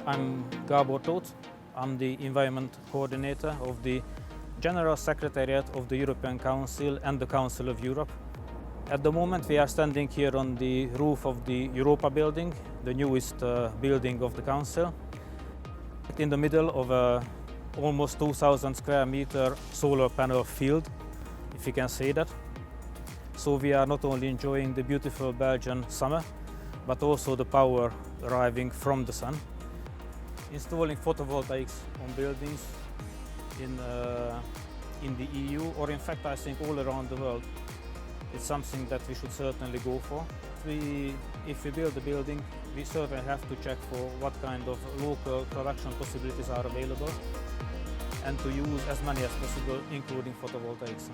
I'm Gabòr Toth. I'm the Environment Coordinator of the General Secretariat of the European Council and the Council of Europe. At the moment we are standing here on the roof of the Europa building, the newest building of the Council, in the middle of a almost 2,000 square meter solar panel field, if you can say that. So we are not only enjoying the beautiful Belgian summer, but also the power arriving from the sun. Installing photovoltaics on buildings in the EU, or in fact I think all around the world, it's something that we should certainly go for. If we build a building, we certainly have to check for what kind of local production possibilities are available and to use as many as possible, including photovoltaics.